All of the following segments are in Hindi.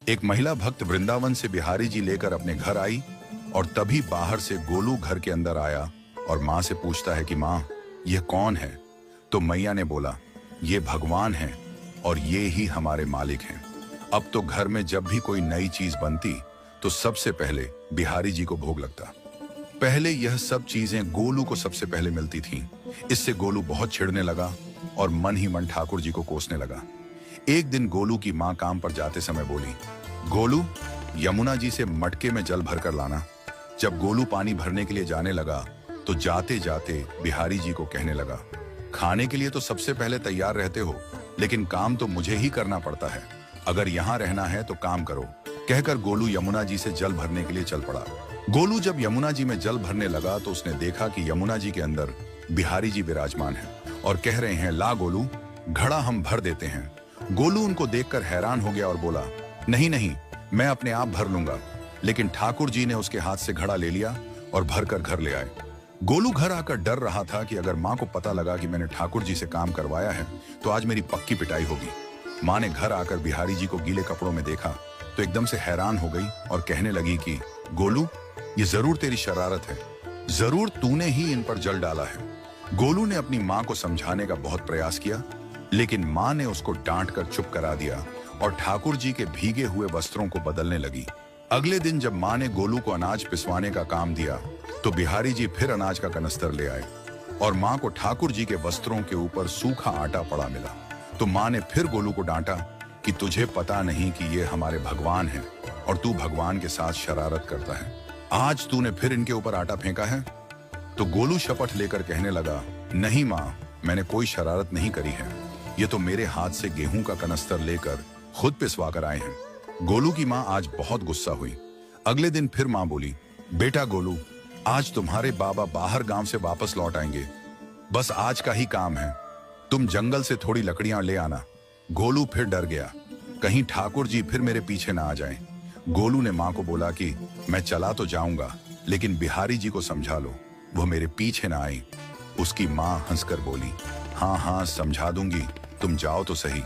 एक महिला भक्त वृंदावन से बिहारी जी लेकर अपने घर आई और तभी बाहर से गोलू घर के अंदर आया और माँ से पूछता है कि माँ, यह कौन है? तो मैया ने बोला, ये भगवान हैं और ये ही हमारे मालिक हैं। अब तो घर में जब भी कोई नई चीज बनती तो सबसे पहले बिहारी जी को भोग लगता। पहले यह सब चीजें गोलू को सबसे पहले मिलती थीं। इससे गोलू बहुत चिढ़ने लगा और मन ही मन ठाकुर जी को कोसने लगा। एक दिन गोलू की माँ काम पर जाते समय बोली, गोलू, यमुना जी से मटके में जल भर कर लाना। जब गोलू पानी भरने के लिए जाने लगा तो जाते जाते बिहारी जी को कहने लगा, खाने के लिए तो सबसे पहले तैयार रहते हो, लेकिन काम तो मुझे ही करना पड़ता है। अगर यहाँ रहना है तो काम करो। कहकर गोलू यमुना जी से जल भरने के लिए चल पड़ा। गोलू जब यमुना जी में जल भरने लगा तो उसने देखा कि यमुना जी के अंदर बिहारी जी विराजमान हैं और कह रहे हैं, ला गोलू, घड़ा हम भर देते हैं। गोलू उनको देखकर हैरान हो गया और बोला, नहीं नहीं, मैं अपने आप भर लूंगा। लेकिन ठाकुर जी ने उसके हाथ से घड़ा ले लिया और भरकर घर ले आए। गोलू घर आकर डर रहा था कि अगर माँ को पता लगा कि मैंने ठाकुर जी से काम करवाया है तो आज मेरी पक्की पिटाई होगी। माँ ने घर आकर बिहारी जी को गीले कपड़ों में देखा तो एकदम से हैरान हो गई और कहने लगी कि गोलू, ये जरूर तेरी शरारत है, जरूर तूने ही इन पर जल डाला है। गोलू ने अपनी माँ को समझाने का बहुत प्रयास किया, लेकिन माँ ने उसको डांट कर चुप करा दिया और ठाकुर जी के भीगे हुए वस्त्रों को बदलने लगी। अगले दिन जब माँ ने गोलू को अनाज पिसवाने का काम दिया तो बिहारी जी फिर अनाज का कनस्तर ले आए और माँ को ठाकुर जी के वस्त्रों के ऊपर सूखा आटा पड़ा मिला। तो माँ ने फिर गोलू को डांटा कि तुझे पता नहीं कि ये हमारे भगवान हैं और तू भगवान के साथ शरारत करता है। आज तूने फिर इनके ऊपर आटा फेंका है। तो गोलू शपथ लेकर कहने लगा, नहीं माँ, मैंने कोई शरारत नहीं करी है। ये तो मेरे हाथ से गेहूं का कनस्तर लेकर खुद पिसवा कर आए हैं। गोलू की माँ आज बहुत गुस्सा हुई। अगले दिन फिर माँ बोली, बेटा गोलू, आज तुम्हारे बाबा बाहर गांव से वापस लौट आएंगे। बस आज का ही काम है, तुम जंगल से थोड़ी लकड़ियां ले आना। गोलू फिर डर गया, कहीं ठाकुर जी फिर मेरे पीछे ना आ जाएं। गोलू ने माँ को बोला कि मैं चला तो जाऊंगा, लेकिन बिहारी जी को समझा लो, वो मेरे पीछे ना आए। उसकी माँ हंसकर बोली, हाँ हाँ समझा दूंगी, तुम जाओ तो सही।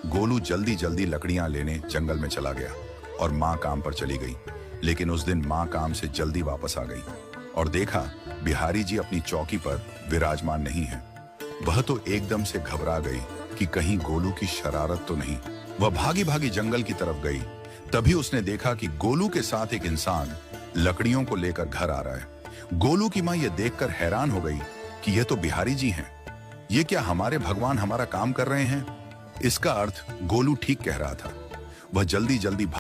गोलू जल्दी जल्दी लकड़ियां लेने जंगल में चला गया और माँ काम पर चली गई। लेकिन उस दिन माँ काम से जल्दी वापस आ गई और देखा बिहारी जी अपनी चौकी पर विराजमान नहीं है। वह तो एकदम से घबरा गई कि कहीं गोलू की शरारत तो नहीं। वह भागी भागी जंगल की तरफ गई। तभी उसने देखा कि गोलू के साथ एक इंसान लकड़ियों को लेकर घर आ रहा है। गोलू की माँ यह देखकर हैरान हो गई कि यह तो बिहारी जी हैं। ये क्या हमारे भगवान हमारा काम कर रहे हैं? इसका अर्थ गोलू ठीक कह रहा था। वह जल्दी जल्दी